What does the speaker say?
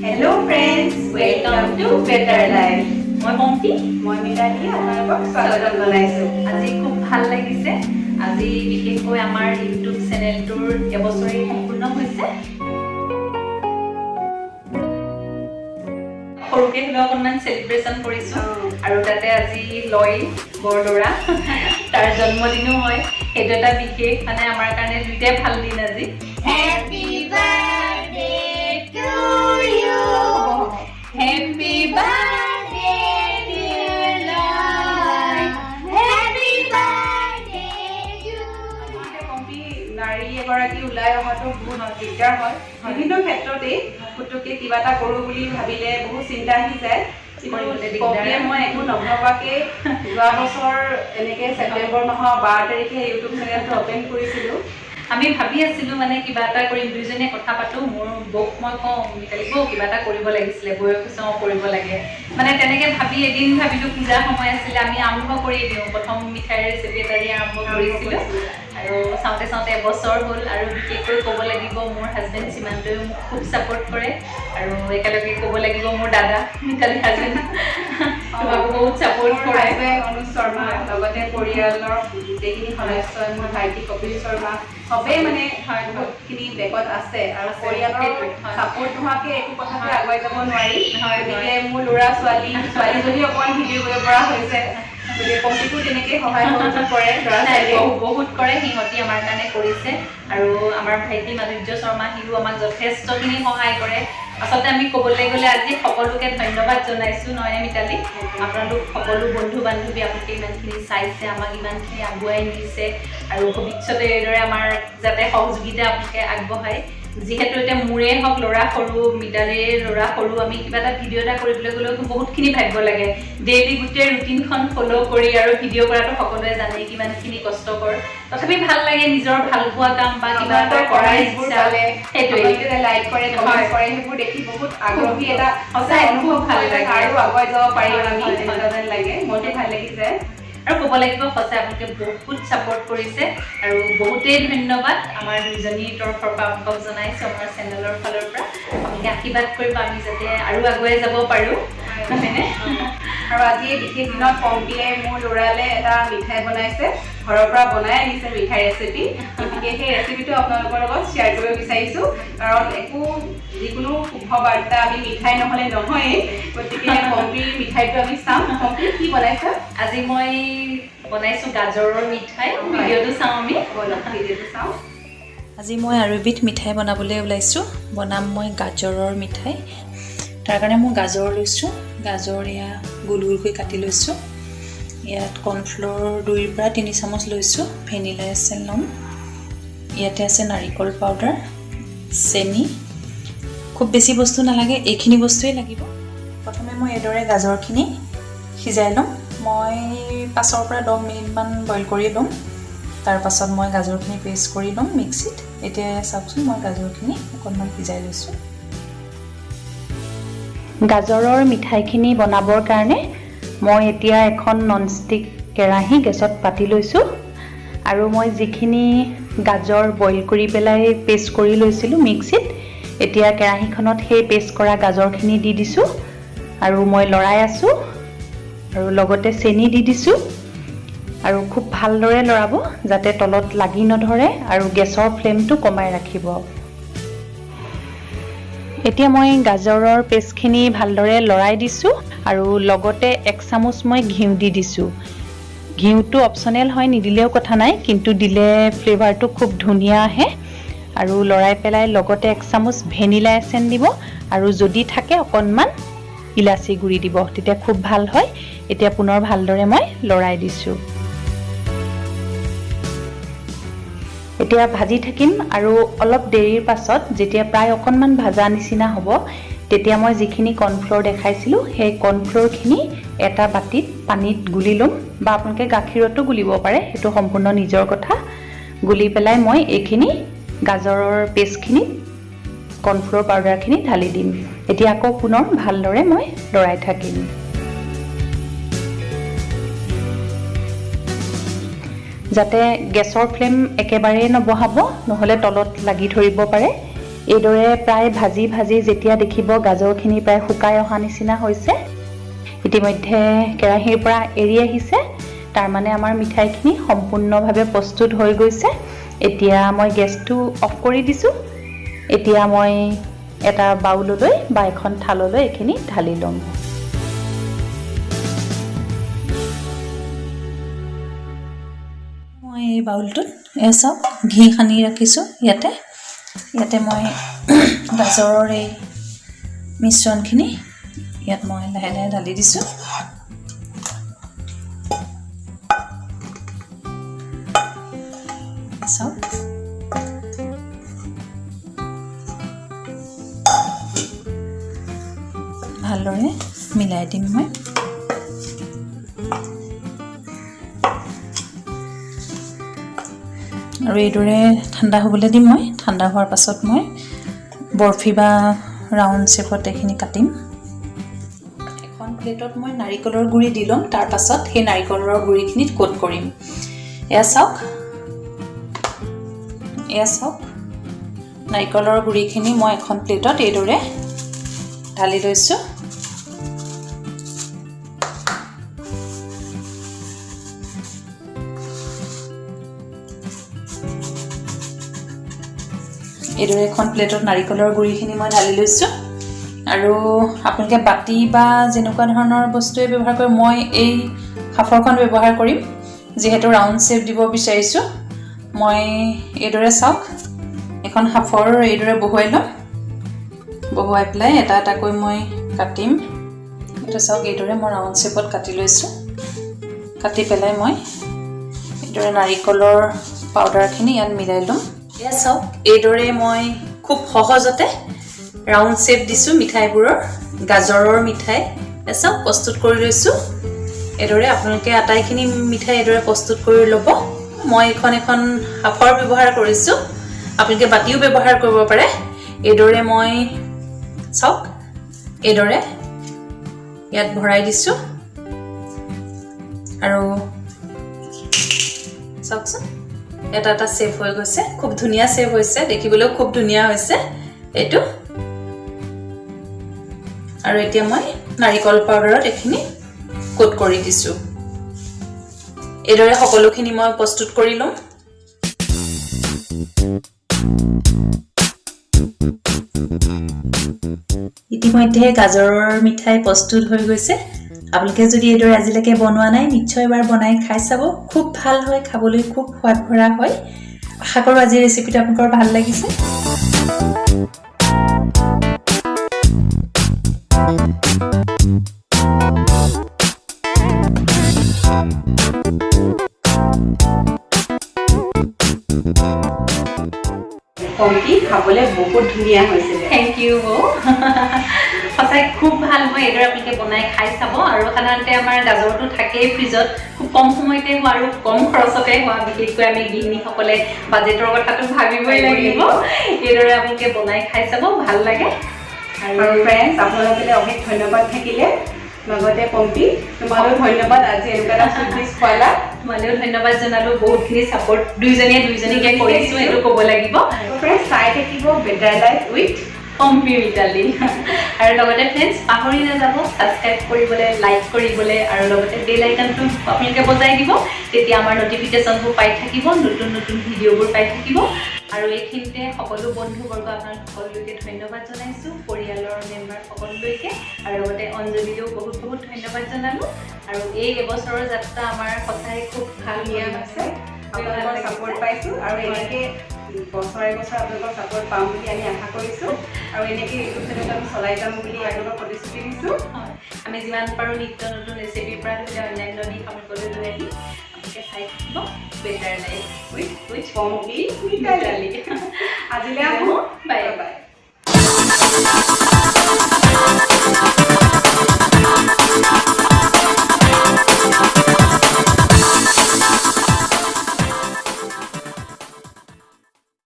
Hello friends, welcome to Better Life. মই পম্পী, মই মিতালী আপোনালোকক স্বাগতম জনাইছো। আজি খুব ভাল লাগিছে। আজি বিশেষকৈ আমাৰ ইউটিউব চেনেলটোৰ এবছৰি সম্পূৰ্ণ হৈছে। সৰুকে হ'লেও অকণমান চেলিব্ৰেশ্যন কৰিছোঁ আৰু তাতে আজি লয় বৰদৰা তাৰ জন্মদিনো হয়। সেইটো এটা বিশেষ মানে আমাৰ কাৰণে দুইটাই ভাল দিন আজি। Happy birthday to you. Happy birthday dear Lord. Happy birthday to you. Pompi নাৰী এগৰাকী ওলাই অহাটো বহুত দিগদাৰ হয়। বিভিন্ন ক্ষেত্ৰতেই পুতুককে কিবা এটা কৰোঁ বুলি ভাবিলে বহুত চিন্তা আহি যায়। পম্পীয়ে মই একো নভবাকে যোৱা বছৰ এনেকৈ ছেপ্টেম্বৰ মাহৰ 12 তাৰিখে ইউটিউব চেনেলটো অপেন কৰিছিলোঁ। আমি ভাবি আছিলোঁ মানে কিবা এটা কৰিম, দুইজনীয়ে কথা পাতোঁ। মোৰ বৌক মই কওঁ মিতালী বৌ কিবা এটা কৰিব লাগিছিলে, বৌয়ে কৈছে অঁ কৰিব লাগে। মানে তেনেকৈ ভাবি এদিন ভাবিলোঁ পূজাৰ সময় আছিলে, আমি আৰম্ভ কৰি দিওঁ। প্ৰথম মিঠাইৰ ৰেচিপি এটাৰে আৰম্ভ কৰিছিলোঁ আৰু চাওঁতে চাওঁতে এবছৰ হ'ল। আৰু বিশেষকৈ ক'ব লাগিব মোৰ হাজবেণ্ড সীমান্তইও মোক খুব ছাপোৰ্ট কৰে আৰু একেলগে ক'ব লাগিব মোৰ দাদা মিতালী হাজবেণ্ড তোমাকো বহুত ছাপোৰ্ট কৰে। অনুজ শৰ্মা লগতে পৰিয়ালৰ গোটেইখিনি সদস্যই মোৰ ভাইটি কপিল শৰ্মা চবেই মানে বহুতখিনি বেগত আছে আৰু পৰিয়ালৰ ছাপোৰ্ট নোহোৱাকৈ একো কথাতে আগুৱাই যাব নোৱাৰি। গতিকে মোৰ ল'ৰা ছোৱালীজনী অকণমান ভিডিঅ' কৰিব পৰা হৈছে। গতিকে পম্পীকো তেনেকৈ সহায় সহযোগ কৰে ল'ৰা ছোৱালীয়ে বহুত কৰে, সিহঁতি আমাৰ কাৰণে কৰিছে। আৰু আমাৰ ভাইটি মাধুৰ্য শৰ্মা সিও আমাক যথেষ্টখিনি সহায় কৰে। আচলতে আমি ক'বলৈ গ'লে আজি সকলোকে ধন্যবাদ জনাইছোঁ, নহয় মিতালী? আপোনালোক সকলো বন্ধু বান্ধৱী আপোনালোকে ইমানখিনি চাইছে, আমাক ইমানখিনি আগুৱাই নিছে আৰু ভৱিষ্যতে এইদৰে আমাৰ যাতে সহযোগিতা আপোনালোকে আগবঢ়ায়। যিহেতু এতিয়া মোৰে হওক ল'ৰা সৰু, মিতালীৰ ল'ৰা সৰু, আমি কিবা এটা ভিডিঅ' এটা কৰিবলৈ গ'লেওতো বহুতখিনি ভাবিব লাগে। ডেইলি গোটেই ৰুটিনখন ফ'ল' কৰি আৰু ভিডিঅ' কৰাটো সকলোৱে জানেই কিমানখিনি কষ্টকৰ। তথাপি ভাল লাগে নিজৰ ভাল পোৱা কাম বা কিবা এটা কৰাৰ ইচ্ছা। সেইটোৱে লাইক কৰে, কমেণ্ট কৰে, সেইবোৰ দেখি বহুত আগ্ৰহী এটা সঁচাই অনুভৱ ভাল লাগে আৰু আগুৱাই যাব পাৰিম আমি তেনেকুৱা যেন লাগে। মনটো ভাল লাগি যায়। আৰু ক'ব লাগিব সঁচাই আপোনালোকে বহুত ছাপোৰ্ট কৰিছে আৰু বহুতেই ধন্যবাদ আমাৰ দুইজনীৰ তৰফৰ পৰা আপোনালোকক জনাইছোঁ আমাৰ চেনেলৰ ফালৰ পৰা। আপোনালোকে আশীৰ্বাদ কৰিব আমি যাতে আৰু আগুৱাই যাব পাৰোঁ, নহয়নে? আৰু আজি এই বিশেষ দিনত পম্পীয়ে মোৰ ল'ৰালে এটা মিঠাই বনাইছে, ঘৰৰ পৰা বনাই আনিছে মিঠাই ৰেচিপি। গতিকে সেই ৰেচিপিটো আপোনালোকৰ লগত শ্বেয়াৰ কৰিব বিচাৰিছোঁ, কাৰণ যিকোনো শুভ বাৰ্তা আমি মিঠাই নহ'লে নহয়েই। গতিকে পম্পীৰ মিঠাইটো আমি চাম। পম্পী কি বনাইছা? আজি মই বনাইছোঁ গাজৰৰ মিঠাই। ভিডিঅ'টো চাওঁ আমি, ভিডিঅ'টো চাওঁ। আজি মই আৰু এবিধ মিঠাই বনাবলৈ ওলাইছোঁ। বনাম মই গাজৰৰ মিঠাই। তাৰ কাৰণে মই গাজৰ লৈছোঁ। গাজৰ এয়া গোল গোলকৈ কাটি লৈছোঁ। ইয়াত কৰ্ণফ্ল'ৰ 2ৰ পৰা 3 চামুচ লৈছোঁ। ভেনিলা এচেঞ্চ ল'ম। ইয়াতে আছে নাৰিকল পাউডাৰ, চেনি। খুব বেছি বস্তু নালাগে, এইখিনি বস্তুৱেই লাগিব। প্ৰথমে মই এইদৰে গাজৰখিনি সিজাই ল'ম। মই 5ৰ পৰা 10 মিনিটমান বইল কৰি ল'ম। তাৰ পাছত মই গাজৰখিনি পেষ্ট কৰি ল'ম মিক্সিত। এতিয়া চাওকচোন মই গাজৰখিনি অকণমান সিজাই লৈছোঁ। গাজৰৰ মিঠাইখিনি বনাবৰ কাৰণে মই এতিয়া এখন ননষ্টিক কেৰাহী গেছত পাতি লৈছোঁ আৰু মই যিখিনি গাজৰ বইল কৰি পেলাই পেষ্ট কৰি লৈছিলোঁ মিক্সিত, এতিয়া কেৰাহীখনত সেই পেষ্ট কৰা গাজৰখিনি দি দিছোঁ আৰু মই লৰাই আছোঁ আৰু লগতে চেনি দি দিছোঁ আৰু খুব ভালদৰে লৰাব যাতে তলত লাগি নধৰে আৰু গেছৰ ফ্লেমটো কমাই ৰাখিব। এতিয়া মই গাজৰৰ পেষ্টখিনি ভালদৰে লৰাই দিছোঁ আৰু লগতে 1 চামুচ মই ঘিউ দি দিছোঁ। ঘিউটো অপশ্যনেল হয়, নিদিলেও কথা নাই, কিন্তু দিলে ফ্লেভাৰটো খুব ধুনীয়া আহে। আৰু লৰাই পেলাই লগতে 1 চামুচ ভেনিলা এচেঞ্চ দিব আৰু যদি থাকে অকণমান ইলাচি গুড়ি দিব, তেতিয়া খুব ভাল হয়। এতিয়া পুনৰ ভালদৰে মই লৰাই দিছোঁ। এতিয়া ভাজি থাকিম আৰু অলপ দেৰিৰ পাছত যেতিয়া প্ৰায় অকণমান ভাজা নিচিনা হ'ব, তেতিয়া মই যিখিনি কৰ্ণফ্ল'ৰ দেখাইছিলোঁ সেই কৰ্ণফ্ল'ৰখিনি এটা বাতিত পানীত গুলি ল'ম বা আপোনালোকে গাখীৰতো গুলিব পাৰে, সেইটো সম্পূৰ্ণ নিজৰ কথা। গুলি পেলাই মই এইখিনি গাজৰৰ পেষ্টখিনি কৰ্ণফ্ল'ৰ পাউডাৰখিনি ঢালি দিম। এতিয়া আকৌ পুনৰ ভালদৰে মই লৰাই থাকিম। যাতে গেছৰ ফ্লেম একেবাৰে নবহাব, নহ'লে তলত লাগি ধৰিব পাৰে। এইদৰে প্ৰায় ভাজি ভাজি যেতিয়া দেখিব গাজৰখিনি প্ৰায় শুকাই অহা নিচিনা হৈছে, ইতিমধ্যে কেৰাহীৰ পৰা এৰি আহিছে, তাৰমানে আমাৰ মিঠাইখিনি সম্পূৰ্ণভাৱে প্ৰস্তুত হৈ গৈছে। এতিয়া মই গেছটো অফ কৰি দিছোঁ। এতিয়া মই এটা বাউললৈ বা এখন থাললৈ এইখিনি ঢালি ল'ম। মই এই বাউলটোত চাওক ঘি সানি ৰাখিছোঁ। ইয়াতে মই গাজৰৰ এই মিশ্ৰণখিনি ইয়াত মই লাহে লাহে ঢালি দিছোঁ। চাওক ভালদৰে মিলাই দিম মই। আৰু এইদৰে ঠাণ্ডা হ'বলৈ দিম মই। ঠাণ্ডা হোৱাৰ পাছত মই বৰফি বা ৰাউণ্ড শ্বেপত এইখিনি কাটিম। এখন প্লেটত মই নাৰিকলৰ গুড়ি দি ল'ম, তাৰ পাছত সেই নাৰিকলৰ গুড়িখিনিত কোট কৰিম। এয়া চাওক নাৰিকলৰ গুড়িখিনি মই এখন প্লেটত এইদৰে ঢালি লৈছোঁ। এইদৰে এখন প্লেটত নাৰিকলৰ গুড়িখিনি মই ঢালি লৈছোঁ। আৰু আপোনালোকে বাতি বা যেনেকুৱা ধৰণৰ বস্তুৱে ব্যৱহাৰ কৰে, মই এই সাফৰখন ব্যৱহাৰ কৰিম যিহেতু ৰাউণ্ড শ্বেপ দিব বিচাৰিছোঁ। মই এইদৰে চাওক এখন সাফৰ এইদৰে বহুৱাই ল'ম, বহুৱাই পেলাই এটা এটাকৈ মই কাটিম। এইটো চাওক এইদৰে মই ৰাউণ্ড শ্বেপত কাটি লৈছোঁ। কাটি পেলাই মই এইদৰে নাৰিকলৰ পাউডাৰখিনি ইয়াত মিলাই ল'ম। এয়া চাওক এইদৰে মই খুব সহজতে ৰাউণ্ড শ্বেপ দিছোঁ মিঠাইবোৰৰ। গাজৰৰ মিঠাই এয়া চাওক প্ৰস্তুত কৰি লৈছোঁ। এইদৰে আপোনালোকে আটাইখিনি মিঠাই এইদৰে প্ৰস্তুত কৰি ল'ব। মই এখন সাফৰ ব্যৱহাৰ কৰিছোঁ, আপোনালোকে বাতিও ব্যৱহাৰ কৰিব পাৰে। এইদৰে মই চাওক এইদৰে ইয়াত ভৰাই দিছোঁ। আৰু চাওকচোন এটা এটা শ্বেপ হৈ গৈছে, খুব ধুনীয়া শ্বেপ হৈছে, দেখিবলৈও খুব ধুনীয়া হৈছে এইটো। আৰু এতিয়া মই নাৰিকল পাউডাৰত এইখিনি কোট কৰি দিছোঁ। এইদৰে সকলোখিনি মই প্ৰস্তুত কৰি ল'ম। ইতিমধ্যে গাজৰৰ মিঠাই প্ৰস্তুত হৈ গৈছে। আপোনালোকে যদি এইদৰে আজিলৈকে বনোৱা নাই, নিশ্চয় এবাৰ বনাই খাই চাব। খুব ভাল হয়, খাবলৈ খুব সোৱাদ ভৰা হয়। আশা কৰোঁ আজিৰ ৰেচিপিটো আপোনালোকৰ ভাল লাগিছে। পম্পী খাবলৈ বহুত ধুনীয়া হৈছিলে। থেংক ইউ বৌ। সঁচাই খুব ভাল হয়। এইদৰে আপোনালোকে বনাই খাই চাব। আৰু সাধাৰণতে আমাৰ গাজৰটো থাকেই ফ্ৰিজত, খুব কম সময়তে হোৱা আৰু কম খৰচতে হোৱা। বিশেষকৈ আমি গৃহিণীসকলে বাজেটৰ কথাটো ভাবিবই লাগিব। এইদৰে আপোনালোকে বনাই খাই চাব, ভাল লাগে। আৰু ফ্ৰেণ্ডছ, আপোনালোকলৈ অশেষ ধন্যবাদ থাকিলে। লগতে পম্পী তোমালৈও ধন্যবাদ, আজি এনেকুৱা এটা চুইট ডিছ খোৱালা। তোমালৈও ধন্যবাদ জনালোঁ। বহুতখিনি ছাপোৰ্ট দুইজনীকে কৰিছোঁ, এইটো ক'ব লাগিব। ফ্ৰেণ্ডছ, চাই থাকিব better life with Pompi Mitali. আৰু লগতে ফ্ৰেণ্ডছ, পাহৰি নাযাব ছাবস্ক্ৰাইব কৰিবলৈ, লাইক কৰিবলৈ, আৰু লগতে বেল আইকনটো আপোনালোকে বজাই দিব। তেতিয়া আমাৰ নটিফিকেশ্যনবোৰ পাই থাকিব, নতুন নতুন ভিডিঅ'বোৰ পাই থাকিব। আৰু এইখিনিতে সকলো বন্ধুবৰ্গ আপোনালোক সকলোলৈকে ধন্যবাদ জনাইছোঁ, পৰিয়ালৰ মেম্বাৰ সকলোলৈকে। আৰু লগতে অঞ্জলিলৈও বহুত বহুত ধন্যবাদ জনালোঁ। আৰু এই এবছৰৰ যাত্ৰা আমাৰ সঁচাই খুব ভাল নিয়ম আছে। আপোনালোকৰ ছাপোৰ্ট পাইছোঁ, আৰু এনেকৈ বছৰে বছৰে আপোনালোকৰ ছাপোৰ্ট পাম বুলি আমি আশা কৰিছোঁ। আৰু এনেকৈ ইউটিউব চেনেলটো আমি চলাই যাম বুলি আপোনালোকক প্ৰতিশ্ৰুতি দিছোঁ। হয়, আমি যিমান পাৰোঁ নিত্য নতুন ৰেচিপিৰ পৰা ধৰি লওক অন্যান্য দিশ আপোনালোকলৈ লৈ আহিম। আপোনালোকে চাই থাকিব better life with Pompi Mitali. আজিলৈ আহোঁ, বাই বাই।